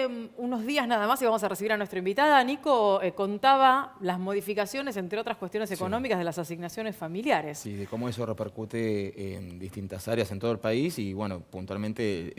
Hace unos días nada más, y vamos a recibir a nuestra invitada, Nico contaba las modificaciones, entre otras cuestiones económicas, de las asignaciones familiares. Sí, de cómo eso repercute en distintas áreas en todo el país y, bueno, puntualmente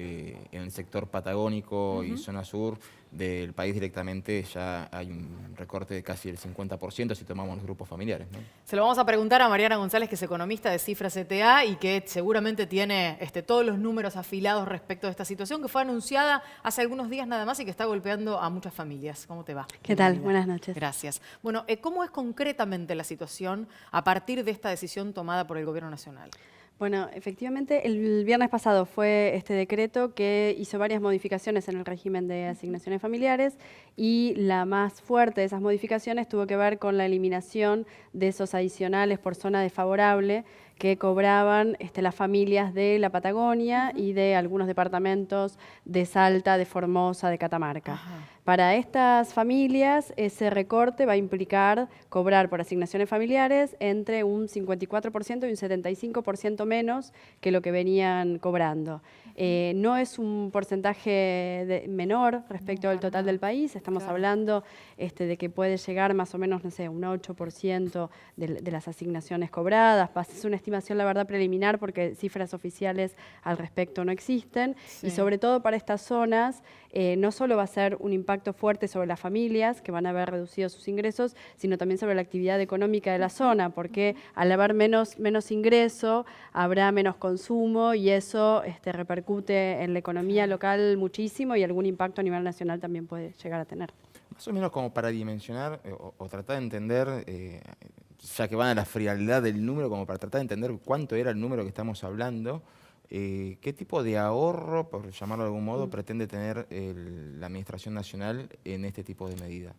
en el sector patagónico y zona sur del país directamente ya hay un recorte de casi el 50% si tomamos los grupos familiares, ¿no? Se lo vamos a preguntar a Mariana González, que es economista de Cifra CTA y que seguramente tiene todos los números afilados respecto de esta situación que fue anunciada hace algunos días nada más y que está golpeando a muchas familias. ¿Cómo te va? ¿Qué tal? Buenas noches. Gracias. Bueno, ¿cómo es concretamente la situación a partir de esta decisión tomada por el Gobierno Nacional? Bueno, efectivamente, el viernes pasado fue este decreto que hizo varias modificaciones en el régimen de asignaciones familiares y la más fuerte de esas modificaciones tuvo que ver con la eliminación de esos adicionales por zona desfavorable que cobraban las familias de la Patagonia y de algunos departamentos de Salta, de Formosa, de Catamarca. Para estas familias, ese recorte va a implicar cobrar por asignaciones familiares entre un 54% y un 75% menos que lo que venían cobrando. No es un porcentaje menor respecto al total del país, estamos hablando de que puede llegar más o menos, no sé, un 8% de las asignaciones cobradas. Es una estimación, la verdad, preliminar porque cifras oficiales al respecto no existen. Y sobre todo para estas zonas, no solo va a ser un impacto fuerte sobre las familias, que van a haber reducido sus ingresos, sino también sobre la actividad económica de la zona, porque al haber menos ingreso, habrá menos consumo y eso repercute en la economía local muchísimo y algún impacto a nivel nacional también puede llegar a tener. Más o menos como para dimensionar o tratar de entender, ya que van a la frialdad del número, como para tratar de entender cuánto era el número que estamos hablando, ¿qué tipo de ahorro, por llamarlo de algún modo, pretende tener la Administración Nacional en este tipo de medida?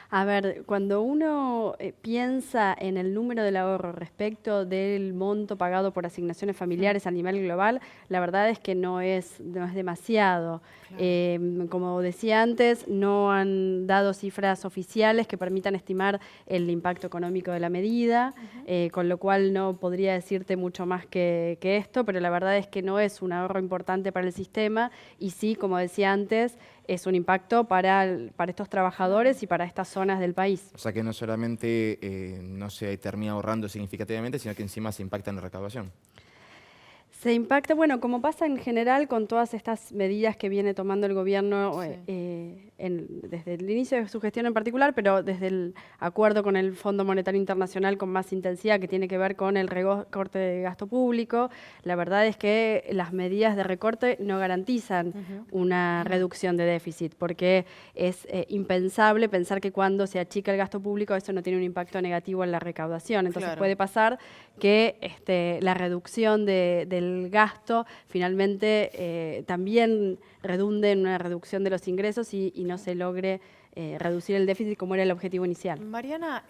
A ver, cuando uno piensa en el número del ahorro respecto del monto pagado por asignaciones familiares a nivel global, la verdad es que no es demasiado. Claro. Como decía antes, no han dado cifras oficiales que permitan estimar el impacto económico de la medida, con lo cual no podría decirte mucho más que esto, pero la verdad es que no es un ahorro importante para el sistema y sí, como decía antes, es un impacto para estos trabajadores y para estas zonas del país. O sea que no solamente no se termina ahorrando significativamente, sino que encima se impacta en la recaudación. Se impacta, bueno, como pasa en general con todas estas medidas que viene tomando el gobierno desde el inicio de su gestión en particular, pero desde el acuerdo con el Fondo Monetario Internacional con más intensidad que tiene que ver con el recorte de gasto público, la verdad es que las medidas de recorte no garantizan una reducción de déficit, porque es impensable pensar que cuando se achica el gasto público eso no tiene un impacto negativo en la recaudación. Entonces puede pasar que la reducción del gasto finalmente también redunde en una reducción de los ingresos y no se logre reducir el déficit como era el objetivo inicial. Mariana,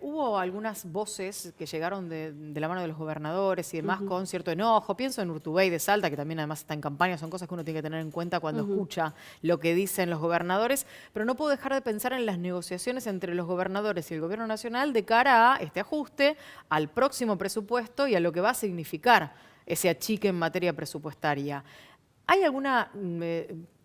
hubo algunas voces que llegaron de la mano de los gobernadores y demás con cierto enojo. Pienso en Urtubey de Salta, que también además está en campaña, son cosas que uno tiene que tener en cuenta cuando escucha lo que dicen los gobernadores, pero no puedo dejar de pensar en las negociaciones entre los gobernadores y el gobierno nacional de cara a este ajuste, al próximo presupuesto y a lo que va a significar ese achique en materia presupuestaria. ¿Hay alguna,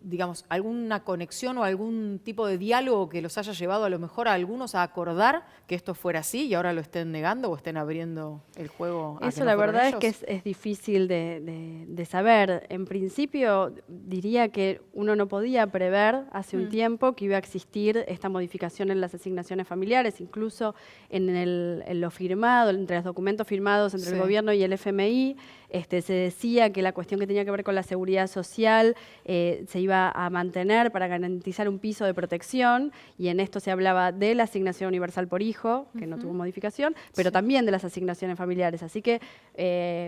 digamos, alguna conexión o algún tipo de diálogo que los haya llevado a lo mejor a algunos a acordar que esto fuera así y ahora lo estén negando o estén abriendo el juego? Eso la verdad es que es difícil de saber. En principio diría que uno no podía prever hace un tiempo que iba a existir esta modificación en las asignaciones familiares, incluso en lo firmado, entre los documentos firmados entre el gobierno y el FMI, se decía que la cuestión que tenía que ver con la seguridad social se iba a mantener para garantizar un piso de protección y en esto se hablaba de la asignación universal por hijo, que no tuvo modificación, pero también de las asignaciones familiares. Así que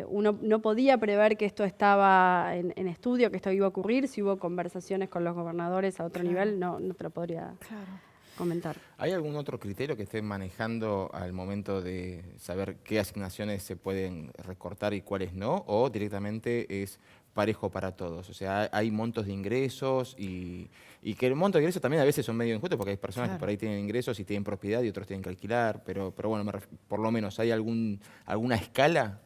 uno no podía prever que esto estaba en estudio, que esto iba a ocurrir. Si hubo conversaciones con los gobernadores a otro nivel, no te lo podría comentar. ¿Hay algún otro criterio que estén manejando al momento de saber qué asignaciones se pueden recortar y cuáles no? ¿O directamente es parejo para todos? O sea, hay montos de ingresos y que el monto de ingresos también a veces son medio injustos porque hay personas que por ahí tienen ingresos y tienen propiedad y otros tienen que alquilar, pero bueno, por lo menos, ¿hay alguna escala?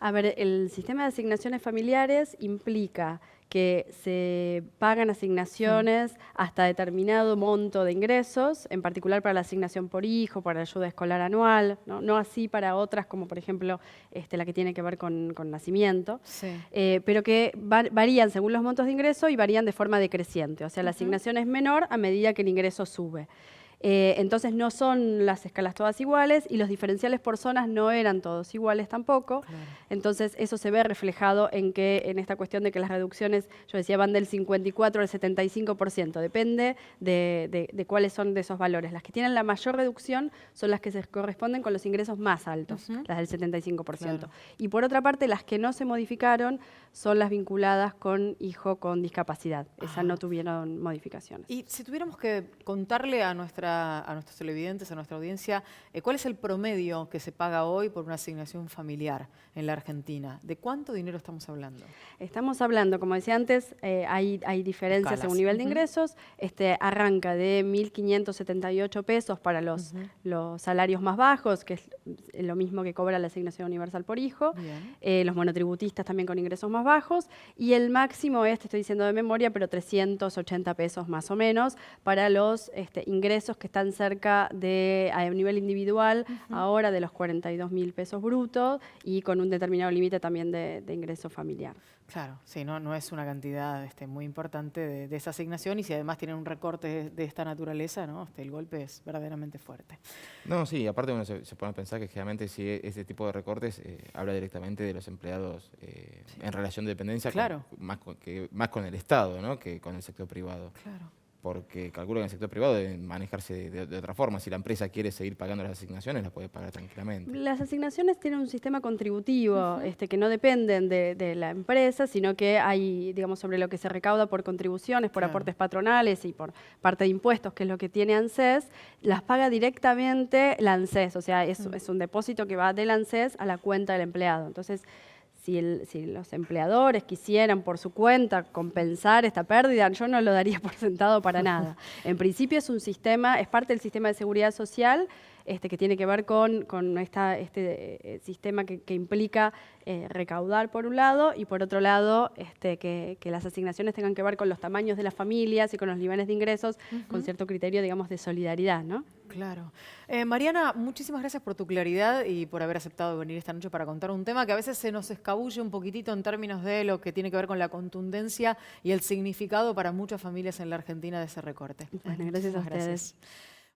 A ver, el sistema de asignaciones familiares implica que se pagan asignaciones hasta determinado monto de ingresos, en particular para la asignación por hijo, para la ayuda escolar anual, no así para otras, como por ejemplo la que tiene que ver con nacimiento, Sí. pero que varían según los montos de ingreso y varían de forma decreciente. O sea, la asignación es menor a medida que el ingreso sube. Entonces no son las escalas todas iguales y los diferenciales por zonas no eran todos iguales tampoco. Claro. Entonces eso se ve reflejado en esta cuestión de que las reducciones, yo decía, van del 54 al 75%. Depende de cuáles son de esos valores. Las que tienen la mayor reducción son las que se corresponden con los ingresos más altos, las del 75%. Claro. Y por otra parte, las que no se modificaron son las vinculadas con hijo con discapacidad. Esas no tuvieron modificaciones. Y si tuviéramos que contarle a nuestros televidentes, a nuestra audiencia, ¿cuál es el promedio que se paga hoy por una asignación familiar en la Argentina? ¿De cuánto dinero estamos hablando? Estamos hablando, como decía antes, hay diferencias Escalas. según nivel de ingresos. Arranca de 1.578 pesos para los salarios más bajos, que es lo mismo que cobra la asignación universal por hijo. Los monotributistas también con ingresos más bajos. Y el máximo es, te estoy diciendo de memoria, pero 380 pesos más o menos para los ingresos que están cerca de, a nivel individual, ahora de los 42.000 pesos brutos y con un determinado límite también de ingreso familiar. Claro, sí, no es una cantidad muy importante de esa asignación y si además tienen un recorte de esta naturaleza, ¿no? El golpe es verdaderamente fuerte. No, sí, aparte uno se pone a pensar que generalmente si ese tipo de recortes habla directamente de los empleados en relación de dependencia, Claro. más con el Estado, ¿no? Que con el sector privado. Claro. Porque calculo que en el sector privado deben manejarse de otra forma. Si la empresa quiere seguir pagando las asignaciones, las puede pagar tranquilamente. Las asignaciones tienen un sistema contributivo que no dependen de la empresa, sino que hay, digamos, sobre lo que se recauda por contribuciones, por aportes patronales y por parte de impuestos, que es lo que tiene ANSES, las paga directamente la ANSES. O sea, es un depósito que va del ANSES a la cuenta del empleado. Entonces, si los empleadores quisieran por su cuenta compensar esta pérdida, yo no lo daría por sentado para nada. En principio es un sistema, es parte del sistema de seguridad social que tiene que ver con este sistema que implica recaudar por un lado y por otro lado que las asignaciones tengan que ver con los tamaños de las familias y con los niveles de ingresos con cierto criterio, digamos, de solidaridad, ¿no? Claro. Mariana, muchísimas gracias por tu claridad y por haber aceptado venir esta noche para contar un tema que a veces se nos escabulle un poquitito en términos de lo que tiene que ver con la contundencia y el significado para muchas familias en la Argentina de ese recorte. Bueno, gracias a ustedes. Gracias.